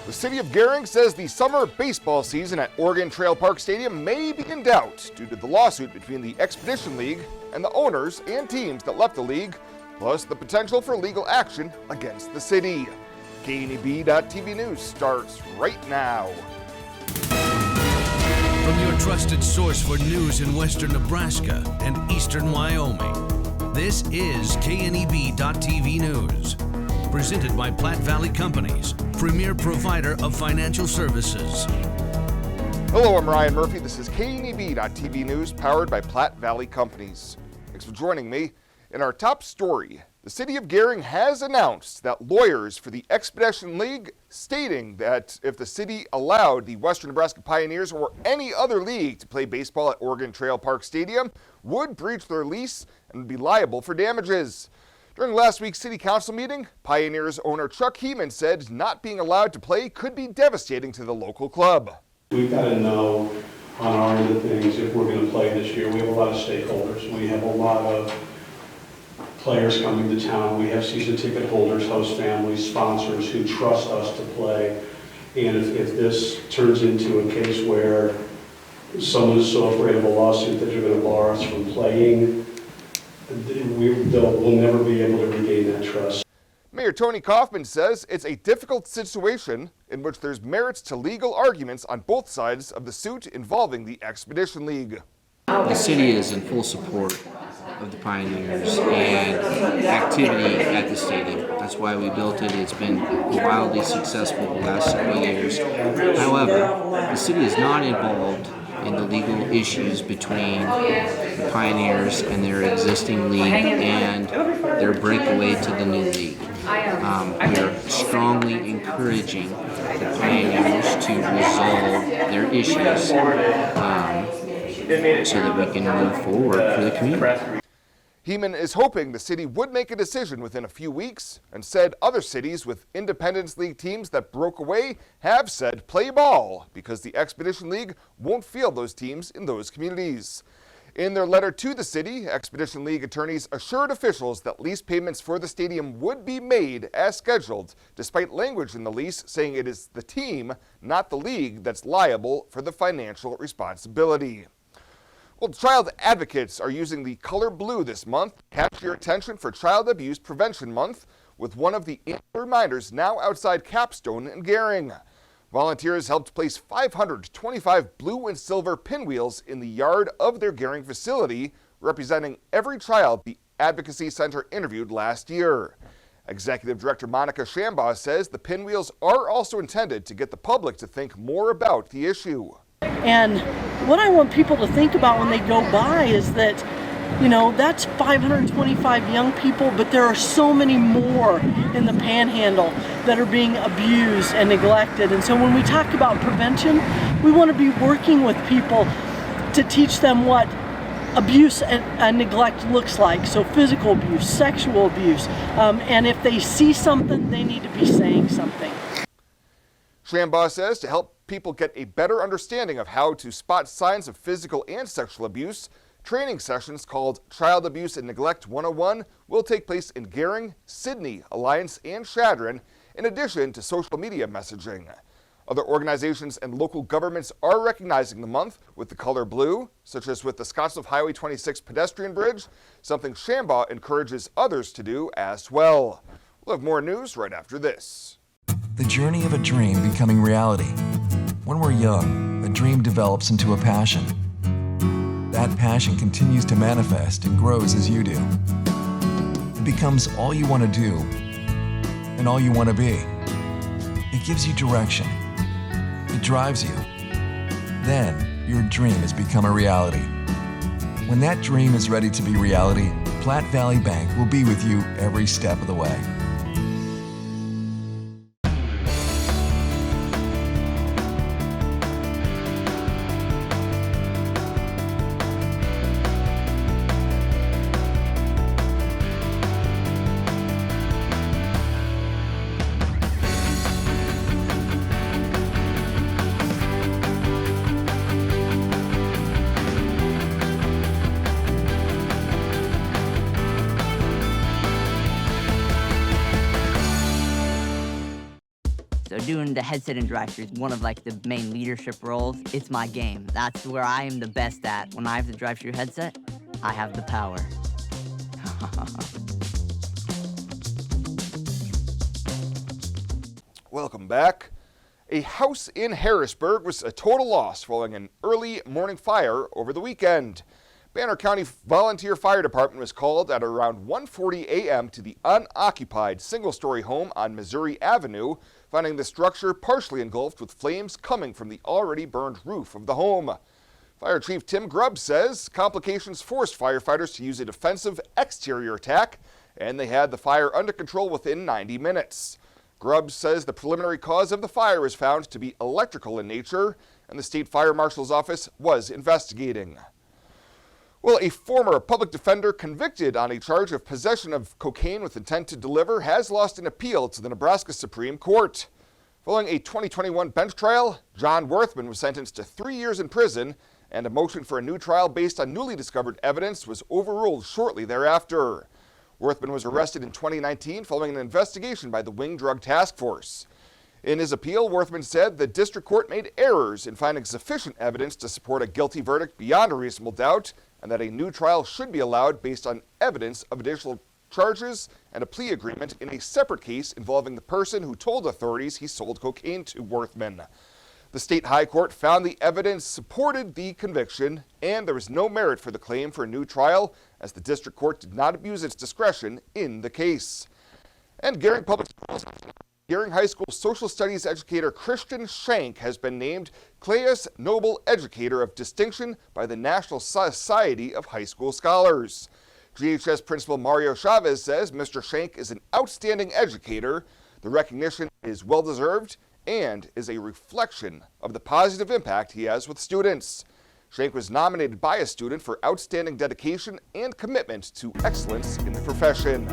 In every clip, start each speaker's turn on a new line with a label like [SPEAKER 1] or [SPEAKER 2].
[SPEAKER 1] The city of Gering says the summer baseball season at Oregon Trail Park Stadium may be in doubt due to the lawsuit between the Expedition League and the owners and teams that left the league, plus the potential for legal action against the city. KNEB.TV News starts right now.
[SPEAKER 2] From your trusted source for news in western Nebraska and eastern Wyoming, this is KNEB.TV News. Presented by Platte Valley Companies, premier provider of financial services.
[SPEAKER 1] Hello, I'm Ryan Murphy. This is KNEB.TV News, powered by Platte Valley Companies. Thanks for joining me. In our top story, the city of Gering has announced that lawyers for the Expedition League stating that if the city allowed the Western Nebraska Pioneers or any other league to play baseball at Oregon Trail Park Stadium would breach their lease and be liable for damages. During last week's city council meeting, Pioneers owner Chuck Heeman said not being allowed to play could be devastating to the local club.
[SPEAKER 3] We've got to know on our end of things if we're going to play this year. We have a lot of stakeholders. We have a lot of players coming to town. We have season ticket holders, host families, sponsors who trust us to play. And if this turns into a case where someone is so afraid of a lawsuit that they're going to bar us from playing, we'll never be able to regain that trust.
[SPEAKER 1] Mayor Tony Kaufman says it's a difficult situation in which there's merits to legal arguments on both sides of the suit involving the Expedition League.
[SPEAKER 4] The city is in full support of the Pioneers and activity at the stadium. That's why we built it. It's been wildly successful the last several years. However, the city is not involved in the legal issues between the Pioneers and their existing league and their breakaway to the new league. We are strongly encouraging the Pioneers to resolve their issues so that we can move forward for the community.
[SPEAKER 1] Heeman is hoping the city would make a decision within a few weeks and said other cities with Independence League teams that broke away have said play ball because the Expedition League won't field those teams in those communities. In their letter to the city, Expedition League attorneys assured officials that lease payments for the stadium would be made as scheduled, despite language in the lease saying it is the team, not the league, that's liable for the financial responsibility. Well, child advocates are using the color blue this month to capture your attention for Child Abuse Prevention Month, with one of the reminders now outside Capstone in Gering. Volunteers helped place 525 blue and silver pinwheels in the yard of their Gering facility, representing every child the Advocacy Center interviewed last year. Executive Director Monica Shambaugh says the pinwheels are also intended to get the public to think more about the issue.
[SPEAKER 5] And what I want people to think about when they go by is that, that's 525 young people, but there are so many more in the Panhandle that are being abused and neglected. And so when we talk about prevention, we want to be working with people to teach them what abuse and neglect looks like. So physical abuse, sexual abuse, and if they see something, they need to be saying something.
[SPEAKER 1] Shambaugh says to help people get a better understanding of how to spot signs of physical and sexual abuse, training sessions called Child Abuse and Neglect 101 will take place in Gering, Sidney, Alliance, and Chadron, in addition to social media messaging. Other organizations and local governments are recognizing the month with the color blue, such as with the Scottsbluff Highway 26 pedestrian bridge, something Shambaugh encourages others to do as well. We'll have more news right after this.
[SPEAKER 6] The journey of a dream becoming reality. When we're young, a dream develops into a passion. That passion continues to manifest and grows as you do. It becomes all you want to do and all you want to be. It gives you direction. It drives you. Then, your dream has become a reality. When that dream is ready to be reality, Platte Valley Bank will be with you every step of the way.
[SPEAKER 7] doing the headset and drive-thru is one of like the main leadership roles. It's my game. That's where I am the best at. When I have the drive-thru headset, I have the power.
[SPEAKER 1] Welcome back. A house in Harrisburg was a total loss following an early morning fire over the weekend. Banner County Volunteer Fire Department was called at around 1:40 a.m. to the unoccupied single-story home on Missouri Avenue, finding the structure partially engulfed with flames coming from the already burned roof of the home. Fire Chief Tim Grubb says complications forced firefighters to use a defensive exterior attack, and they had the fire under control within 90 minutes. Grubb says the preliminary cause of the fire is found to be electrical in nature, and the state fire marshal's office was investigating. Well, a former public defender convicted on a charge of possession of cocaine with intent to deliver has lost an appeal to the Nebraska Supreme Court. Following a 2021 bench trial, John Worthman was sentenced to 3 years in prison, and a motion for a new trial based on newly discovered evidence was overruled shortly thereafter. Worthman was arrested in 2019 following an investigation by the Wing Drug Task Force. In his appeal, Worthman said the district court made errors in finding sufficient evidence to support a guilty verdict beyond a reasonable doubt, and that a new trial should be allowed based on evidence of additional charges and a plea agreement in a separate case involving the person who told authorities he sold cocaine to Worthman. The state high court found the evidence supported the conviction, and there was no merit for the claim for a new trial, as the district court did not abuse its discretion in the case. And Gering Public Schools, Gering High School social studies educator Christian Shank has been named Claes Nobel Educator of Distinction by the National Society of High School Scholars. GHS Principal Mario Chavez says Mr. Shank is an outstanding educator. The recognition is well-deserved and is a reflection of the positive impact he has with students. Shank was nominated by a student for outstanding dedication and commitment to excellence in the profession.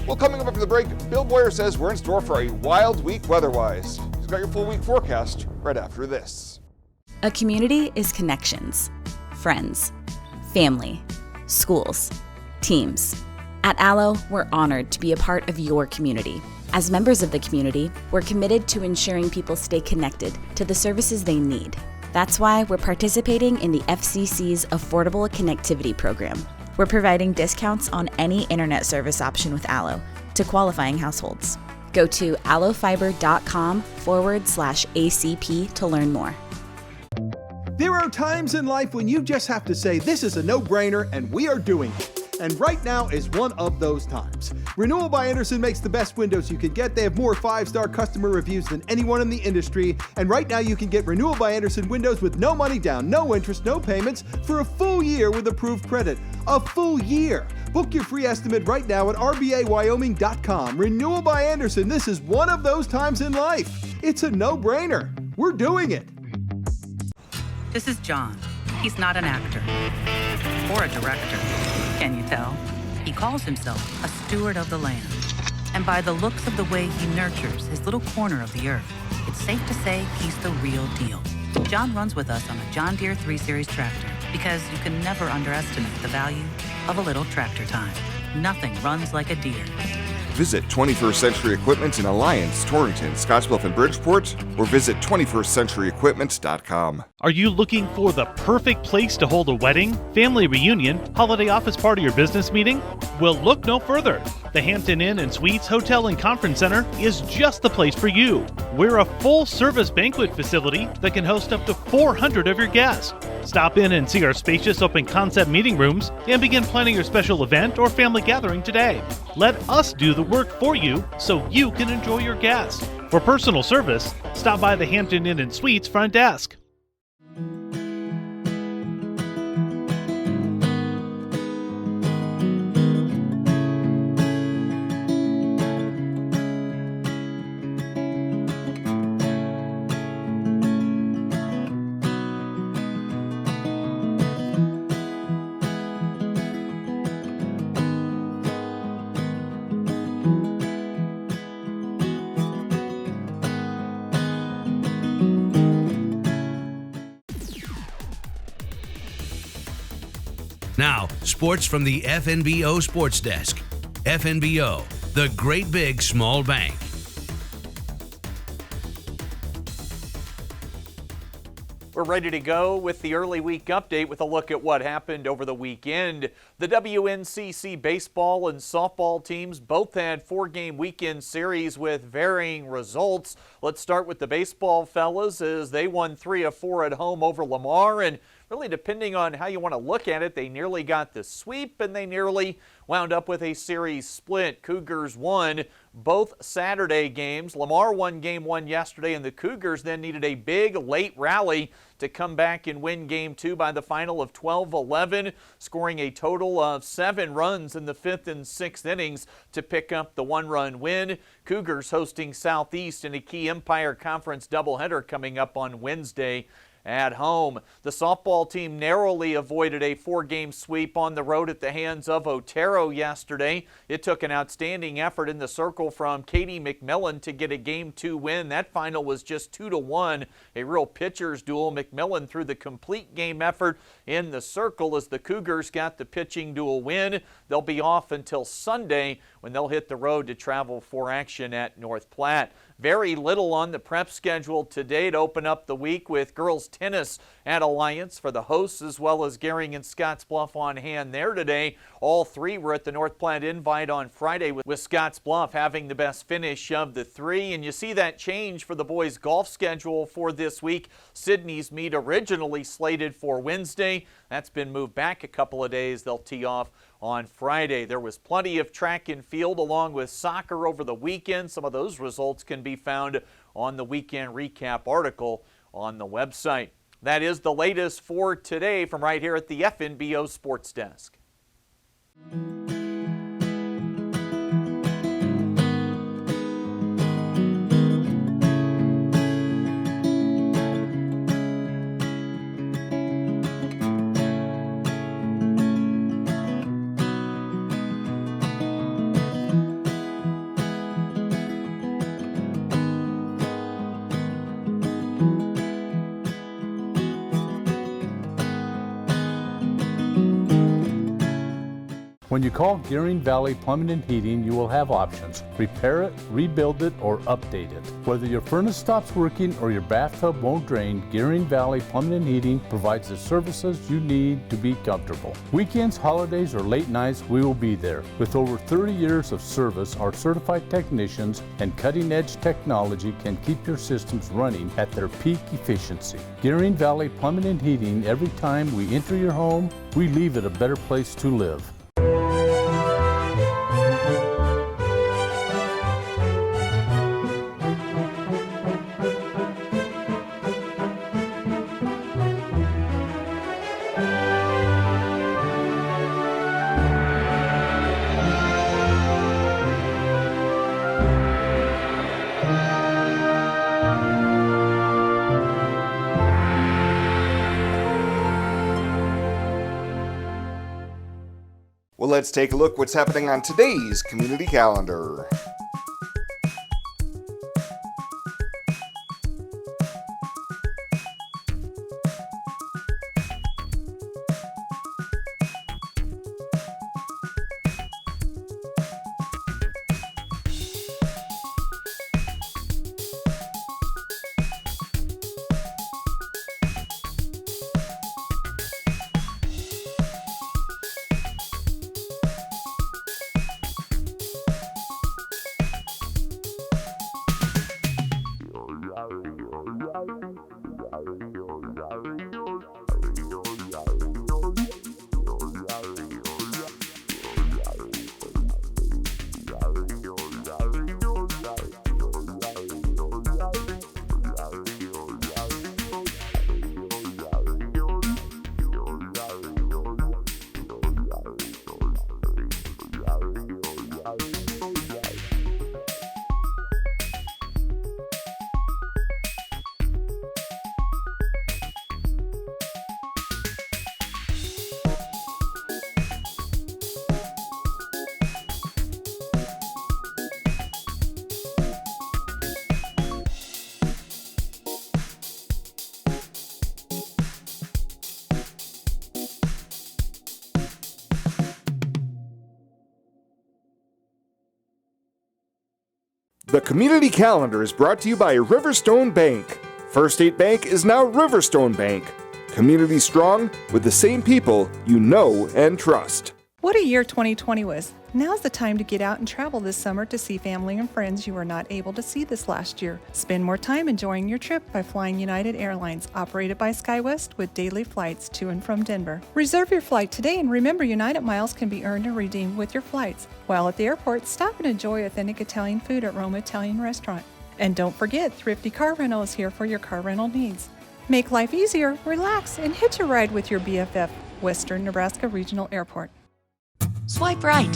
[SPEAKER 1] Well, coming up after the break, Bill Boyer says we're in store for a wild week weather-wise. He's got your full week forecast right after this.
[SPEAKER 8] A community is connections, friends, family, schools, teams. At Allo, we're honored to be a part of your community. As members of the community, we're committed to ensuring people stay connected to the services they need. That's why we're participating in the FCC's Affordable Connectivity Program. We're providing discounts on any internet service option with Allo to qualifying households. Go to allofiber.com/ACP to learn more.
[SPEAKER 9] There are times in life when you just have to say, this is a no-brainer and we are doing it. And right now is one of those times. Renewal by Andersen makes the best windows you can get. They have more 5-star customer reviews than anyone in the industry. And right now you can get Renewal by Andersen windows with no money down, no interest, no payments for a full year with approved credit. A full year. Book your free estimate right now at rbawyoming.com. Renewal by Andersen, this is one of those times in life. It's a no-brainer. We're doing it.
[SPEAKER 10] This is John. He's not an actor or a director. Can you tell? He calls himself a steward of the land. And by the looks of the way he nurtures his little corner of the earth, it's safe to say he's the real deal. John runs with us on a John Deere 3 Series tractor because you can never underestimate the value of a little tractor time. Nothing runs like a Deere.
[SPEAKER 1] Visit 21st Century Equipment in Alliance, Torrington, Scottsbluff, and Bridgeport, or visit 21stcenturyequipment.com.
[SPEAKER 11] Are you looking for the perfect place to hold a wedding, family reunion, holiday office party, or business meeting? Well, look no further. The Hampton Inn and Suites Hotel and Conference Center is just the place for you. We're a full-service banquet facility that can host up to 400 of your guests. Stop in and see our spacious open-concept meeting rooms and begin planning your special event or family gathering today. Let us do the work for you so you can enjoy your guests. For personal service, stop by the Hampton Inn and Suites front desk.
[SPEAKER 2] Now, sports from the FNBO Sports Desk. FNBO, the great big small bank.
[SPEAKER 12] We're ready to go with the early week update with a look at what happened over the weekend. The WNCC baseball and softball teams both had 4-game weekend series with varying results. Let's start with the baseball fellas as they won 3 of 4 at home over Lamar, and really depending on how you want to look at it, they nearly got the sweep and they nearly wound up with a series split. Cougars won both Saturday games. Lamar won game 1 yesterday, and the Cougars then needed a big late rally to come back and win game 2 by the final of 12-11, scoring a total of 7 runs in the 5th and 6th innings to pick up the 1-run win. Cougars hosting Southeast in a key Empire Conference doubleheader coming up on Wednesday at home. The softball team narrowly avoided a 4-game sweep on the road at the hands of Otero yesterday. It took an outstanding effort in the circle from Katie McMillan to get a game 2 win. That final was just 2-1, a real pitcher's duel. McMillan threw the complete game effort in the circle as the Cougars got the pitching duel win. They'll be off until Sunday when they'll hit the road to travel for action at North Platte. Very little on the prep schedule today to open up the week with girls tennis at Alliance for the hosts, as well as Gering and Scottsbluff on hand there today. All 3 were at the North Platte Invite on Friday, with Scottsbluff having the best finish of the 3. And you see that change for the boys' golf schedule for this week. Sydney's meet originally slated for Wednesday. That's been moved back a couple of days. They'll tee off on Friday. There was plenty of track and field along with soccer over the weekend. Some of those results can be found on the weekend recap article on the website. That is the latest for today from right here at the FNBO Sports Desk.
[SPEAKER 13] When you call Gering Valley Plumbing and Heating, you will have options. Repair it, rebuild it, or update it. Whether your furnace stops working or your bathtub won't drain, Gering Valley Plumbing and Heating provides the services you need to be comfortable. Weekends, holidays, or late nights, we will be there. With over 30 years of service, our certified technicians and cutting-edge technology can keep your systems running at their peak efficiency. Gering Valley Plumbing and Heating, every time we enter your home, we leave it a better place to live.
[SPEAKER 1] Well, let's take a look what's happening on today's community calendar. The community calendar is brought to you by Riverstone Bank. First State Bank is now Riverstone Bank. Community strong with the same people you know and trust.
[SPEAKER 14] What a year 2020 was. Now's the time to get out and travel this summer to see family and friends you were not able to see this last year. Spend more time enjoying your trip by flying United Airlines, operated by SkyWest with daily flights to and from Denver. Reserve your flight today and remember United miles can be earned and redeemed with your flights. While at the airport, stop and enjoy authentic Italian food at Roma Italian Restaurant. And don't forget, Thrifty Car Rental is here for your car rental needs. Make life easier, relax, and hitch a ride with your BFF, Western Nebraska Regional Airport.
[SPEAKER 15] Swipe right,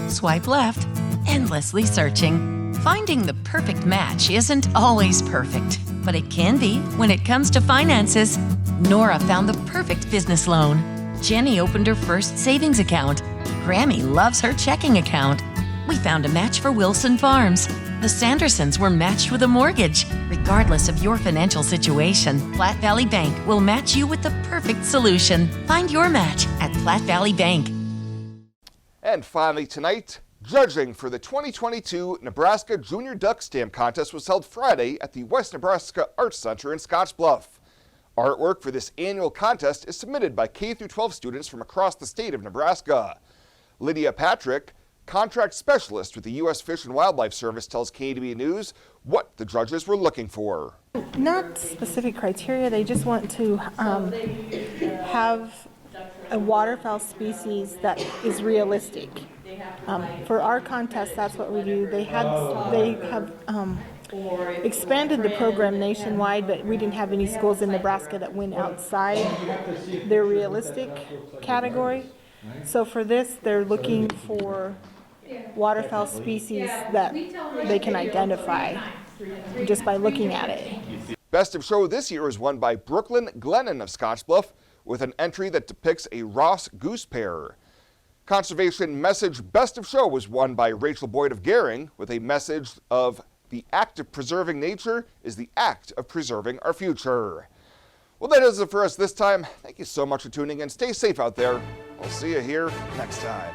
[SPEAKER 15] swipe left, endlessly searching. Finding the perfect match isn't always perfect, but it can be when it comes to finances. Nora found the perfect business loan. Jenny opened her first savings account. Grammy loves her checking account. We found a match for Wilson Farms. The Sandersons were matched with a mortgage. Regardless of your financial situation, Platte Valley Bank will match you with the perfect solution. Find your match at Platte Valley Bank.
[SPEAKER 1] And finally tonight, judging for the 2022 Nebraska Junior Duck Stamp Contest was held Friday at the West Nebraska Arts Center in Scottsbluff. Artwork for this annual contest is submitted by K-12 students from across the state of Nebraska. Lydia Patrick, contract specialist with the U.S. Fish and Wildlife Service, tells KNEB News what the judges were looking for.
[SPEAKER 16] Not specific criteria, they just want to have a waterfowl species that is realistic. For our contest, that's what we do. They have expanded the program nationwide, but we didn't have any schools in Nebraska that went outside their realistic category. So for this, they're looking for waterfowl species that they can identify just by looking at it.
[SPEAKER 1] Best of Show this year is won by Brooklyn Glennon of Scottsbluff with an entry that depicts a Ross goose pair. Conservation Message Best of Show was won by Rachel Boyd of Gering with a message of the act of preserving nature is the act of preserving our future. Well, that does it for us this time. Thank you so much for tuning in. Stay safe out there. I'll see you here next time.